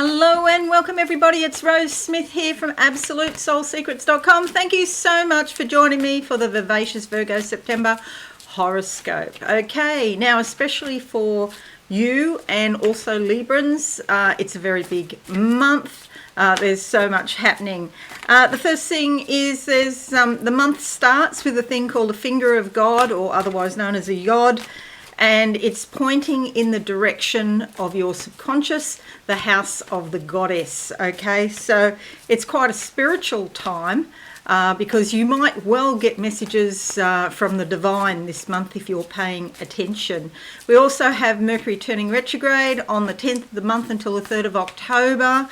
Hello and welcome everybody. It's Rose Smith here from AbsoluteSoulSecrets.com. Thank you so much for joining me for the Vivacious Virgo September horoscope. Okay, now especially for you and also Librans, it's a very big month. There's so much happening. The first thing is the month starts with a thing called a finger of God, or otherwise known as a yod. And it's pointing in the direction of your subconscious, the house of the goddess. Okay, so it's quite a spiritual time because you might well get messages from the divine this month if you're paying attention. We also have Mercury turning retrograde on the 10th of the month until the 3rd of October.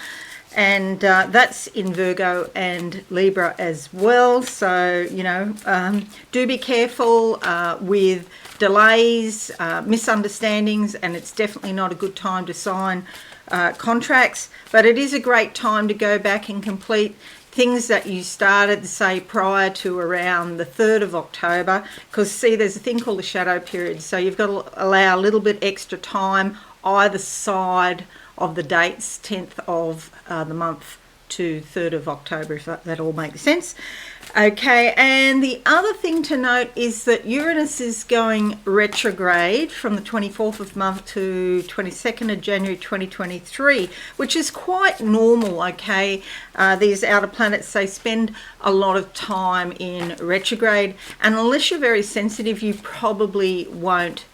And that's in Virgo and Libra as well. So, do be careful with delays, misunderstandings, and it's definitely not a good time to sign contracts. But it is a great time to go back and complete things that you started, say, prior to around the 3rd of October. Because, see, there's a thing called a shadow period. So you've got to allow a little bit extra time either side of the dates, 10th of the month to 3rd of October, if that all makes sense. Okay, and the other thing to note is that Uranus is going retrograde from the 24th of the month to 22nd of January 2023, which is quite normal, okay? These outer planets, they spend a lot of time in retrograde, and unless you're very sensitive, you probably won't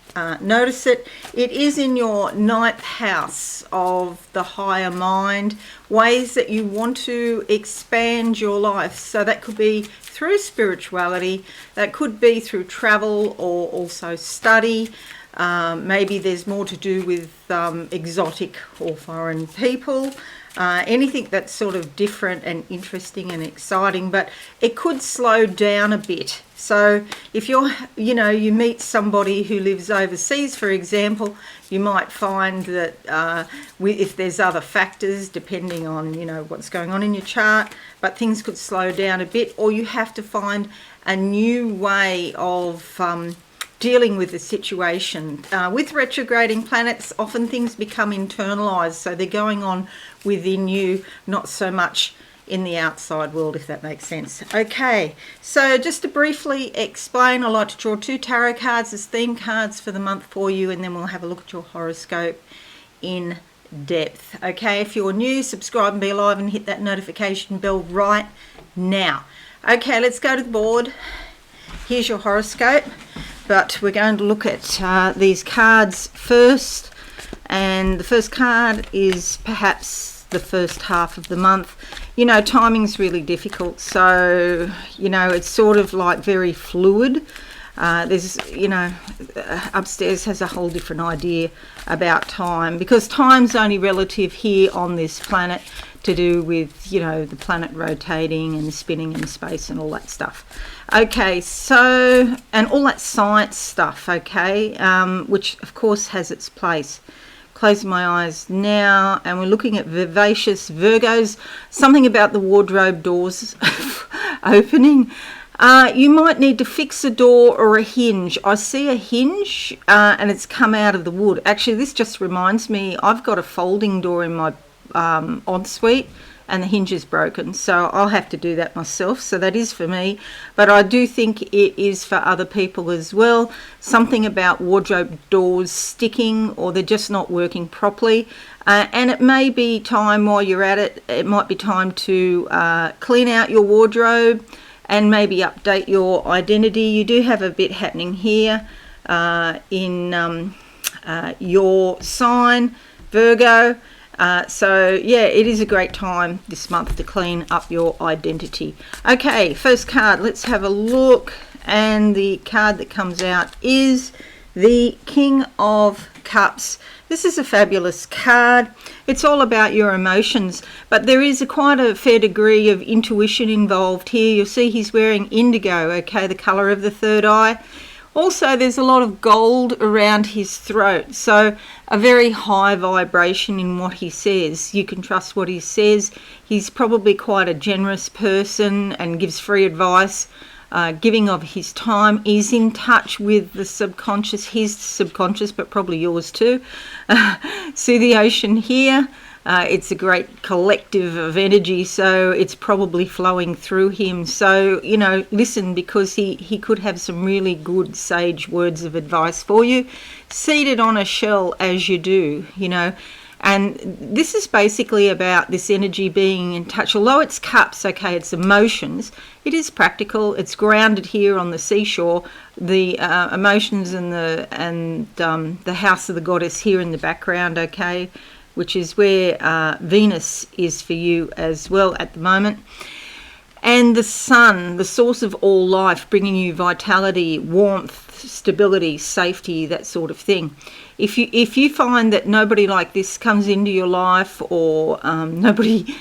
notice it. It is in your 9th house of the higher mind, ways that you want to expand your life. So that could be through spirituality, that could be through travel or also study. Maybe there's more to do with exotic or foreign people. Anything that's sort of different and interesting and exciting, but it could slow down a bit. So if you meet somebody who lives overseas, for example, you might find that if there's other factors, depending on, what's going on in your chart, but things could slow down a bit, or you have to find a new way of dealing with the situation. With retrograding planets, often things become internalized, so they're going on within you, not so much in the outside world, if that makes sense. Okay, so just to briefly explain, I like to draw 2 tarot cards as theme cards for the month for you, and then we'll have a look at your horoscope in depth. Okay, if you're new, subscribe and be alive and hit that notification bell right now. Okay, let's go to the board. Here's your horoscope, but we're going to look at these cards first, and the first card is perhaps the first half of the month. Timing's really difficult, so it's sort of like very fluid. There's upstairs has a whole different idea about time, because time's only relative here on this planet, to do with the planet rotating and spinning in space and all that stuff. Okay, so, and all that science stuff, okay, which of course has its place. Close my eyes now, and we're looking at Vivacious Virgos. Something about the wardrobe doors opening. You might need to fix a door or a hinge. I see a hinge and it's come out of the wood. Actually, this just reminds me, I've got a folding door in my ensuite, and the hinge is broken, so I'll have to do that myself. So that is for me, but I do think it is for other people as well. Something about wardrobe doors sticking, or they're just not working properly, and it may be time, while you're at it, it might be time to clean out your wardrobe and maybe update your identity. You do have a bit happening here in your sign, Virgo. So yeah, it is a great time this month to clean up your identity. Okay, first card, let's have a look, and the card that comes out is the King of Cups. This is a fabulous card. It's all about your emotions, but there is quite a fair degree of intuition involved here. You'll see he's wearing indigo, okay, the colour of the third eye. Also, there's a lot of gold around his throat, so a very high vibration in what he says. You can trust what he says. He's probably quite a generous person and gives free advice, giving of his time. He's in touch with the subconscious, his subconscious, but probably yours too. See the ocean here. It's a great collective of energy, so it's probably flowing through him. So, you know, listen, because he could have some really good sage words of advice for you, seated on a shell as you do, you know. And this is basically about this energy being in touch. Although it's cups, okay, it's emotions, it is practical. It's grounded here on the seashore. The emotions and the house of the goddess here in the background, okay, which is where Venus is for you as well at the moment. And the sun, the source of all life, bringing you vitality, warmth, stability, safety, that sort of thing. If you find that nobody like this comes into your life, or nobody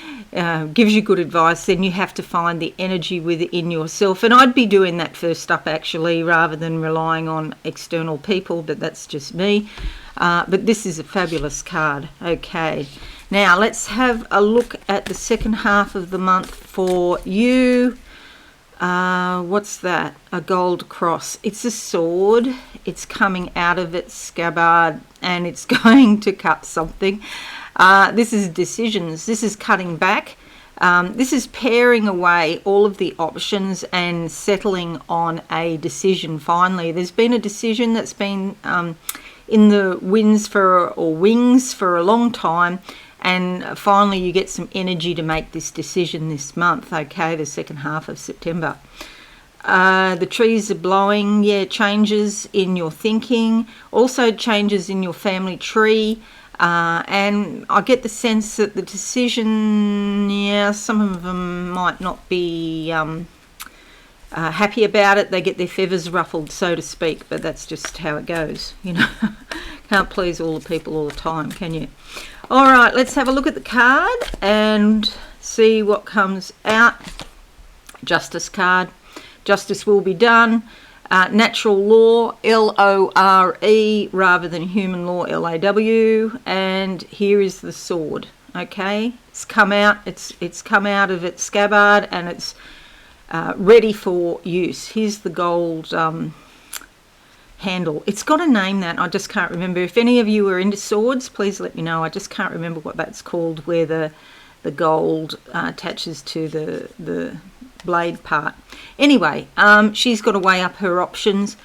gives you good advice, then you have to find the energy within yourself. And I'd be doing that first up, actually, rather than relying on external people, but that's just me. But this is a fabulous card. Okay, now let's have a look at the second half of the month for you. What's that? A gold cross. It's a sword. It's coming out of its scabbard, and it's going to cut something. This is decisions. This is cutting back. This is paring away all of the options and settling on a decision finally. There's been a decision that's been in the wings for a long time, and finally you get some energy to make this decision this month, okay, the second half of September. The trees are blowing, yeah, changes in your thinking, also changes in your family tree, and I get the sense that the decision, yeah, some of them might not be happy about it. They get their feathers ruffled, so to speak, but that's just how it goes, you know. Can't please all the people all the time, can you? All right, let's have a look at the card and see what comes out. Justice card. Justice will be done. Natural law, L-O-R-E, rather than human law, L-A-W. And here is the sword. Okay, it's come out. It's come out of its scabbard, and it's ready for use. Here's the gold handle. It's got a name that I just can't remember. If any of you are into swords, please let me know. I just can't remember what that's called, where the gold attaches to the blade part. Anyway, she's got to weigh up her options.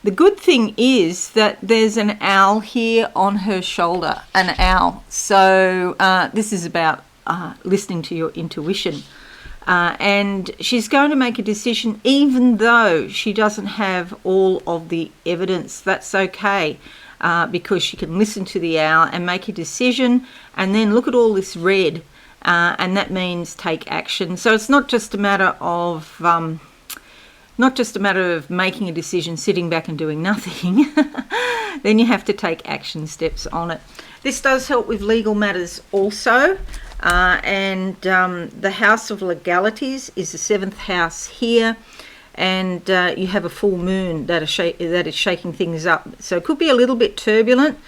The good thing is that there's an owl here on her shoulder, an owl. So this is about listening to your intuition. And she's going to make a decision even though she doesn't have all of the evidence. That's okay, because she can listen to the owl and make a decision, and then look at all this red, and that means take action. So it's not just a matter of making a decision, sitting back and doing nothing. Then you have to take action steps on it. This does help with legal matters also. And the house of legalities is the 7th house here, and you have a full moon that is shaking things up. So it could be a little bit turbulent.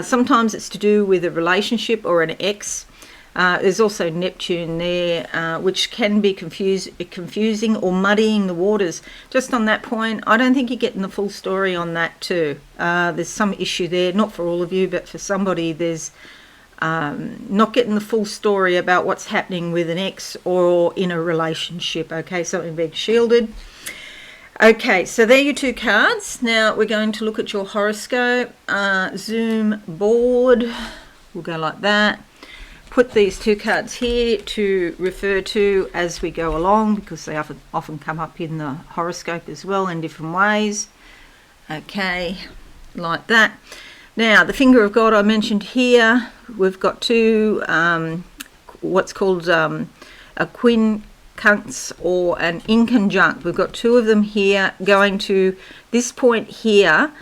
Sometimes it's to do with a relationship or an ex. There's also Neptune there, which can be confusing or muddying the waters. Just on that point, I don't think you're getting the full story on that too. There's some issue there, not for all of you, but for somebody there's not getting the full story about what's happening with an ex or in a relationship, okay, something being shielded. Okay, so there are your two cards. Now we're going to look at your horoscope. Zoom board, we'll go like that. Put these two cards here to refer to as we go along, because they often come up in the horoscope as well in different ways. Okay, like that. Now, the finger of God I mentioned here, we've got two, what's called a quincunx or an inconjunct. We've got two of them here going to this point here,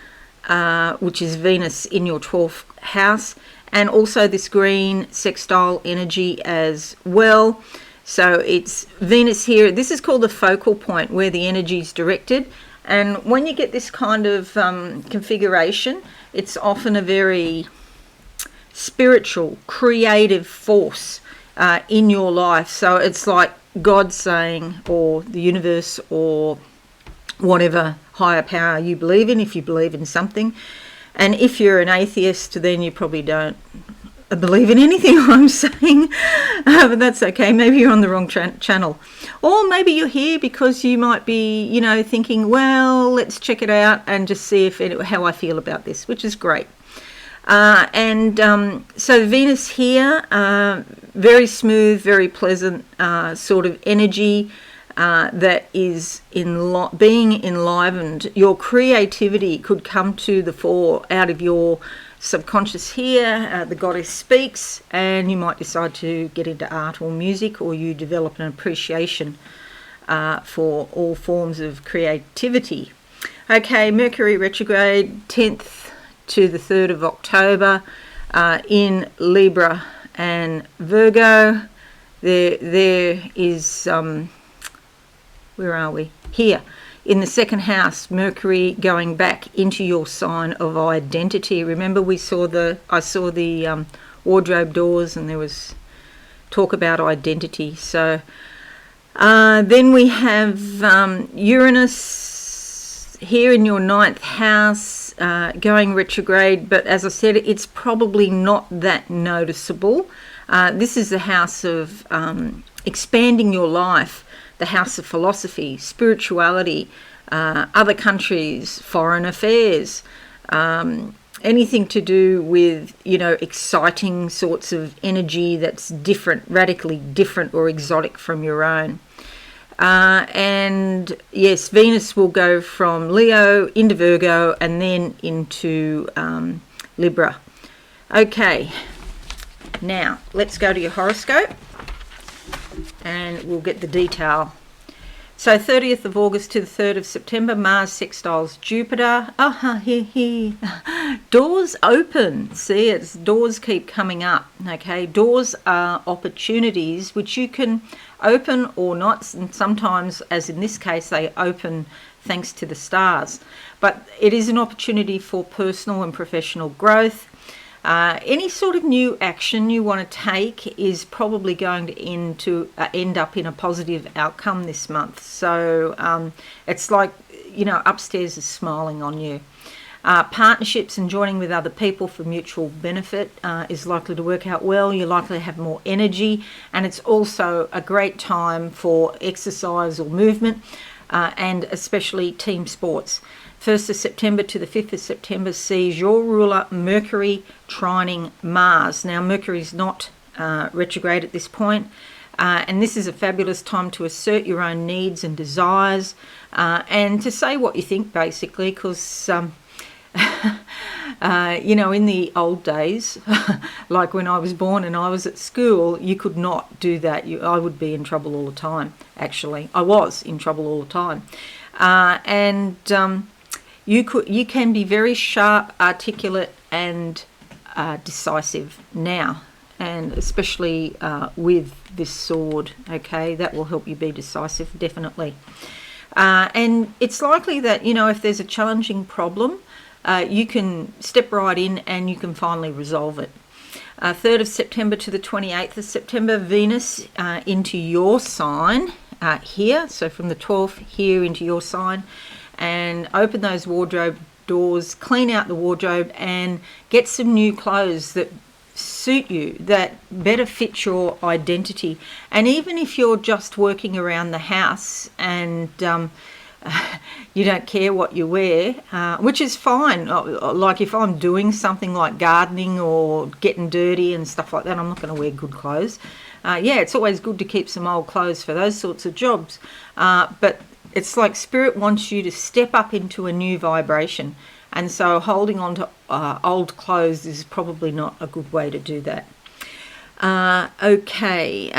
which is Venus in your 12th house, and also this green sextile energy as well. So it's Venus here. This is called the focal point, where the energy is directed. And when you get this kind of configuration, it's often a very spiritual, creative force in your life. So it's like God saying, or the universe, or whatever higher power you believe in, if you believe in something. And if you're an atheist, then you probably don't believe in anything I'm saying, but that's okay. Maybe you're on the wrong channel. Or maybe you're here because you might be, you know, thinking, well, let's check it out and just see how I feel about this, which is great. So Venus here, very smooth, very pleasant sort of energy that is being enlivened. Your creativity could come to the fore out of your subconscious here. The goddess speaks, and you might decide to get into art or music, or you develop an appreciation for all forms of creativity. Okay, Mercury retrograde, 10th to the 3rd of October in Libra and Virgo. There is, where are we? Here. In the second house, Mercury going back into your sign of identity. Remember, I saw the wardrobe doors, and there was talk about identity. So then we have Uranus here in your 9th house, going retrograde. But as I said, it's probably not that noticeable. This is the house of expanding your life. The house of philosophy, spirituality, other countries, foreign affairs, anything to do with, you know, exciting sorts of energy that's different, radically different or exotic from your own. And yes, Venus will go from Leo into Virgo and then into Libra. Okay, now let's go to your horoscope, and we'll get the detail. So 30th of August to the 3rd of September, Mars sextiles Jupiter. Doors open. See, it's doors keep coming up. Okay, doors are opportunities which you can open or not, and sometimes, as in this case, they open thanks to the stars. But it is an opportunity for personal and professional growth. Any sort of new action you want to take is probably going to end up in a positive outcome this month. So it's like, you know, upstairs is smiling on you. Partnerships and joining with other people for mutual benefit is likely to work out well. You're likely to have more energy, and it's also a great time for exercise or movement, and especially team sports. 1st of September to the 5th of September sees your ruler Mercury trining Mars. Now, Mercury's not retrograde at this point, and this is a fabulous time to assert your own needs and desires, and to say what you think, basically, because you know, in the old days, like when I was born and I was at school, you could not do that. I would be in trouble all the time, actually. I was in trouble all the time. You can be very sharp, articulate, and decisive now, and especially with this sword. Okay, that will help you be decisive, definitely. And it's likely that, you know, if there's a challenging problem, you can step right in and you can finally resolve it. 3rd of September to the 28th of September, Venus into your sign here. So from the 12th here into your sign. And open those wardrobe doors, clean out the wardrobe, and get some new clothes that suit you, that better fit your identity. And even if you're just working around the house and you don't care what you wear, which is fine. Like if I'm doing something like gardening or getting dirty and stuff like that, I'm not going to wear good clothes. Yeah, it's always good to keep some old clothes for those sorts of jobs. But it's like Spirit wants you to step up into a new vibration. And so holding on to old clothes is probably not a good way to do that. Okay.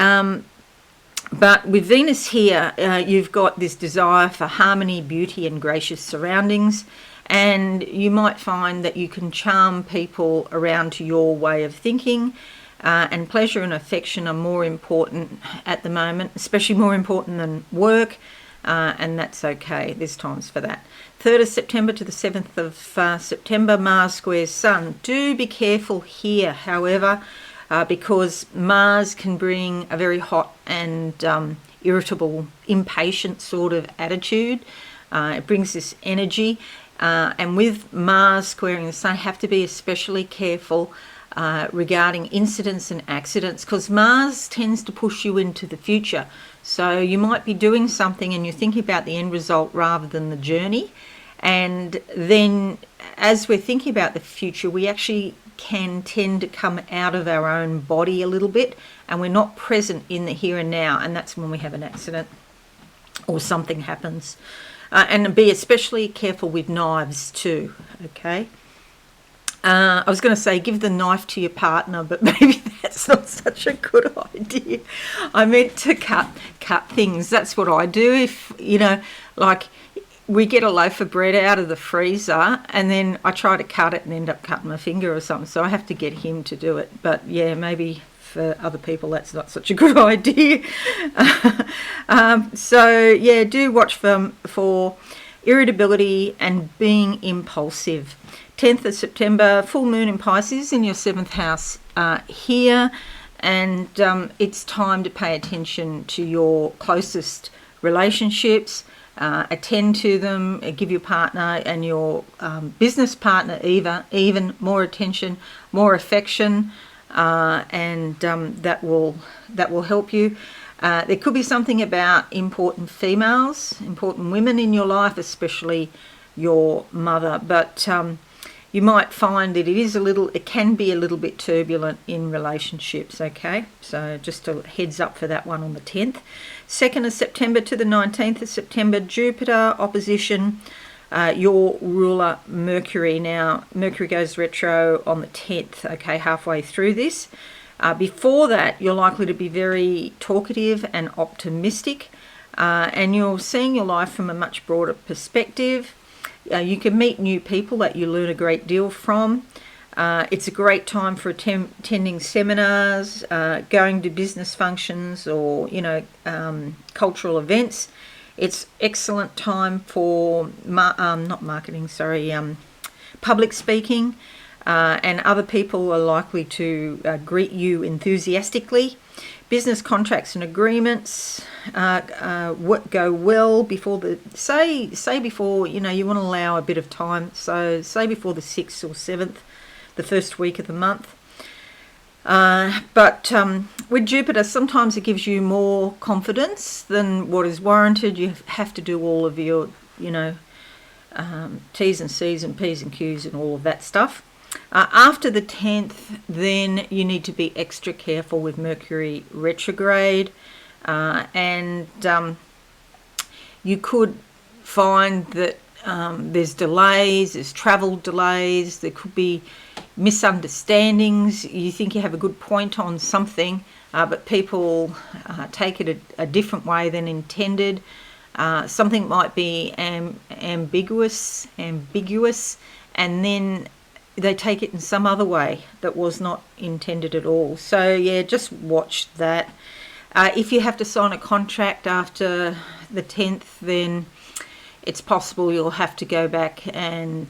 But with Venus here, you've got this desire for harmony, beauty, and gracious surroundings. And you might find that you can charm people around to your way of thinking. And pleasure and affection are more important at the moment, especially more important than work. And that's okay. There's times for that. 3rd of September to the 7th of September, Mars squares Sun. Do be careful here, however, because Mars can bring a very hot and irritable, impatient sort of attitude. It brings this energy. And with Mars squaring the Sun, have to be especially careful regarding incidents and accidents, because Mars tends to push you into the future. So you might be doing something and you're thinking about the end result rather than the journey. And then as we're thinking about the future, we actually can tend to come out of our own body a little bit, and we're not present in the here and now, and that's when we have an accident or something happens. And be especially careful with knives too, okay? I was going to say give the knife to your partner, but maybe that's not such a good idea. I meant to cut things. That's what I do. If, you know, like we get a loaf of bread out of the freezer and then I try to cut it and end up cutting my finger or something. So I have to get him to do it. But yeah, maybe for other people that's not such a good idea. So yeah, do watch for irritability and being impulsive. 10th of September, full moon in Pisces in your 7th house here, and it's time to pay attention to your closest relationships, attend to them, give your partner and your business partner even more attention, more affection, and that will help you. There could be something about important females, important women in your life, especially your mother, but you might find that it can be a little bit turbulent in relationships, okay? So just a heads up for that one on the 10th. 2nd of September to the 19th of September, Jupiter opposition your ruler Mercury. Now, Mercury goes retro on the 10th, okay, halfway through this. Before that, you're likely to be very talkative and optimistic, and you're seeing your life from a much broader perspective. You can meet new people that you learn a great deal from. It's a great time for attending seminars, going to business functions or, cultural events. It's excellent time for, public speaking, and other people are likely to greet you enthusiastically. Business contracts and agreements go well before before, you want to allow a bit of time. So say before the 6th or 7th, the first week of the month. But with Jupiter, sometimes it gives you more confidence than what is warranted. You have to do all of your, T's and C's and P's and Q's and all of that stuff. After the 10th, then you need to be extra careful with Mercury retrograde, and you could find that there's delays, there's travel delays, there could be misunderstandings. You think you have a good point on something, but people take it a different way than intended. Something might be ambiguous, and then they take it in some other way that was not intended at all. So yeah, just watch that. If you have to sign a contract after the 10th, then it's possible you'll have to go back and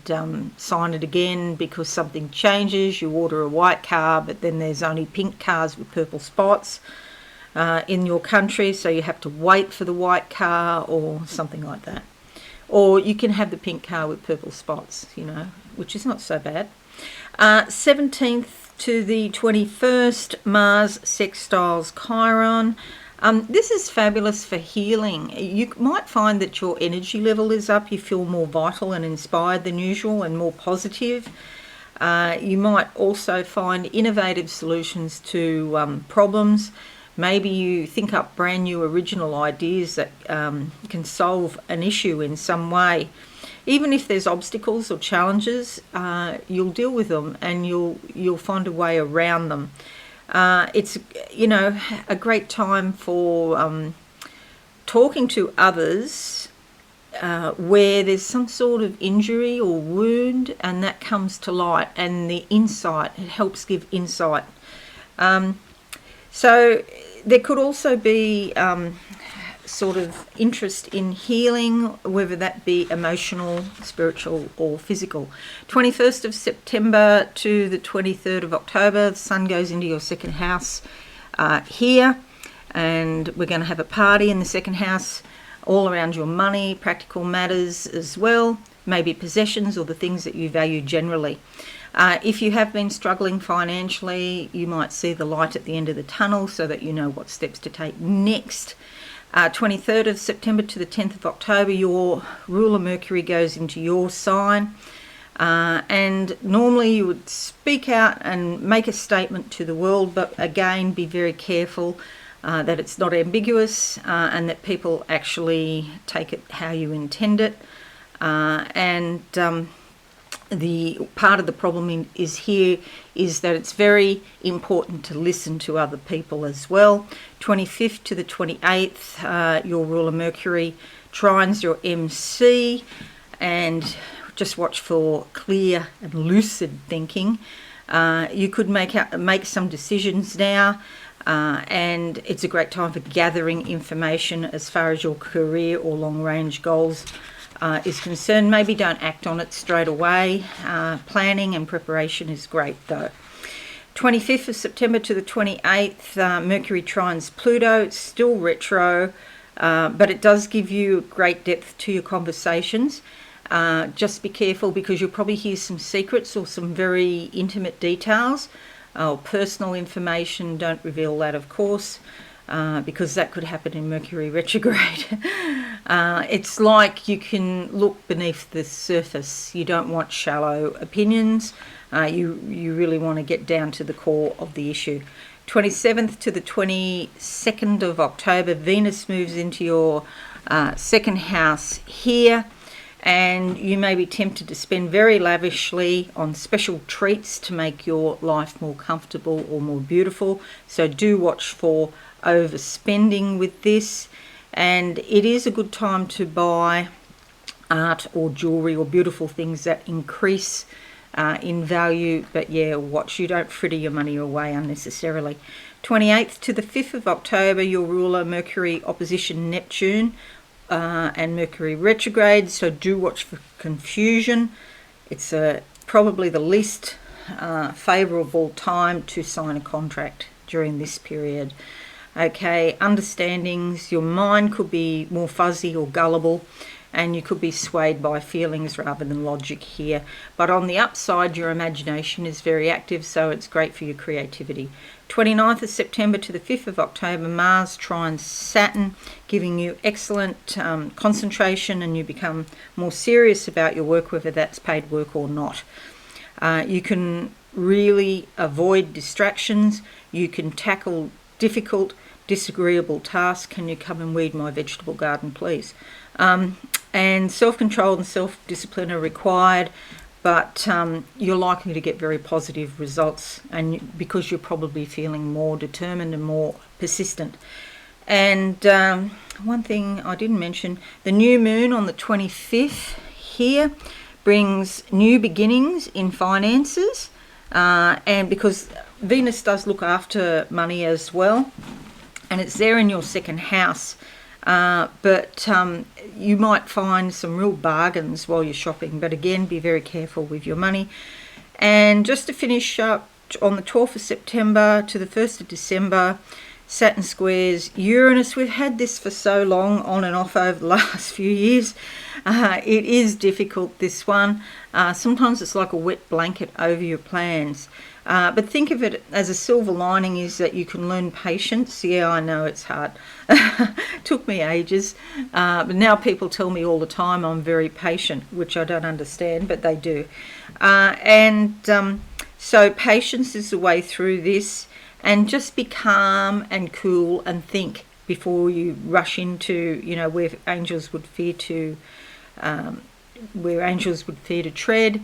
sign it again because something changes. You order a white car, but then there's only pink cars with purple spots in your country, so you have to wait for the white car or something like that. Or you can have the pink car with purple spots, which is not so bad. 17th to the 21st, Mars sextiles Chiron. This is fabulous for healing. You might find that your energy level is up. You feel more vital and inspired than usual and more positive. You might also find innovative solutions to problems. Maybe you think up brand new original ideas that can solve an issue in some way. Even if there's obstacles or challenges, you'll deal with them and you'll find a way around them. It's a great time for talking to others where there's some sort of injury or wound, and that comes to light, and it helps give insight. So there could also be sort of interest in healing, whether that be emotional, spiritual or physical. 21st of September to the 23rd of October, the sun goes into your second house here, and we're going to have a party in the second house all around your money, practical matters as well. maybe possessions or the things that you value generally. If you have been struggling financially, you might see the light at the end of the tunnel so that you know what steps to take next. 23rd of September to the 10th of October, your ruler Mercury goes into your sign. And normally you would speak out and make a statement to the world, but again, be very careful that it's not ambiguous and that people actually take it how you intend it. The part of the problem is that it's very important to listen to other people as well. 25th to the 28th, your ruler Mercury trines your MC, and just watch for clear and lucid thinking. You could make some decisions now, and it's a great time for gathering information as far as your career or long-range goals is concerned. Maybe don't act on it straight away. Planning and preparation is great though. 25th of September to the 28th, Mercury trines Pluto. It's still retro, but it does give you great depth to your conversations. Just be careful because you'll probably hear some secrets or some very intimate details or personal information. Don't reveal that, of course, because that could happen in Mercury retrograde. It's like you can look beneath the surface. You don't want shallow opinions. You really want to get down to the core of the issue. 27th to the 22nd of October, Venus moves into your second house here. And you may be tempted to spend very lavishly on special treats to make your life more comfortable or more beautiful. So do watch for overspending with this. And it is a good time to buy art or jewellery or beautiful things that increase in value. But yeah, watch you don't fritter your money away unnecessarily. 28th to the 5th of October, your ruler Mercury opposition Neptune. And Mercury retrograde, so do watch for confusion. It's probably the least favourable time to sign a contract during this period. Okay, understandings, your mind could be more fuzzy or gullible, and you could be swayed by feelings rather than logic here. But on the upside, your imagination is very active, so it's great for your creativity. 29th of September to the 5th of October, Mars trines Saturn, giving you excellent concentration, and you become more serious about your work, whether that's paid work or not. You can really avoid distractions. You can tackle difficult, disagreeable tasks. Can you come and weed my vegetable garden, please? And self-control and self-discipline are required, but you're likely to get very positive results, and because you're probably feeling more determined and more persistent. And one thing I didn't mention, the new moon on the 25th here brings new beginnings in finances, and because Venus does look after money as well, and it's there in your second house. But you might find some real bargains while you're shopping, but again, be very careful with your money. And just to finish up, on the 12th of September to the 1st of December, Saturn squares Uranus. We've had this for so long, on and off over the last few years. It is difficult, this one. Sometimes it's like a wet blanket over your plans. But think of it as a silver lining is that you can learn patience. Yeah, I know it's hard. Took me ages. But now people tell me all the time I'm very patient, which I don't understand, but they do. So patience is the way through this. And just be calm and cool and think before you rush into, where angels would fear to tread.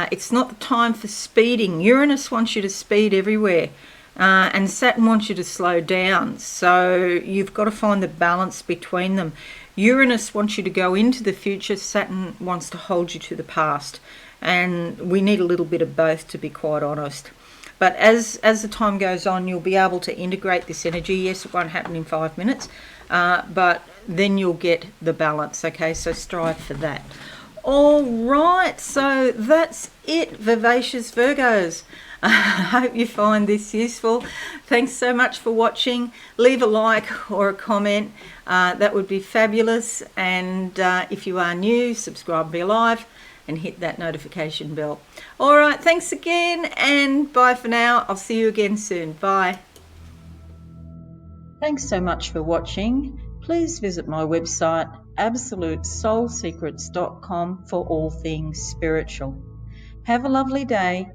It's not the time for speeding. Uranus wants you to speed everywhere, and Saturn wants you to slow down. So you've got to find the balance between them. Uranus wants you to go into the future. Saturn wants to hold you to the past, and we need a little bit of both, to be quite honest. But as the time goes on, you'll be able to integrate this energy. Yes, it won't happen in 5 minutes, but then you'll get the balance. Okay, so strive for that. All right, so that's it, Vivacious Virgos. I hope you find this useful. Thanks so much for watching. Leave a like or a comment. That would be fabulous. And if you are new, subscribe and be alive. and hit that notification bell. All right, thanks again, and bye for now. I'll see you again soon. Bye. Thanks so much for watching. Please visit my website absolutesoulsecrets.com for all things spiritual. Have a lovely day.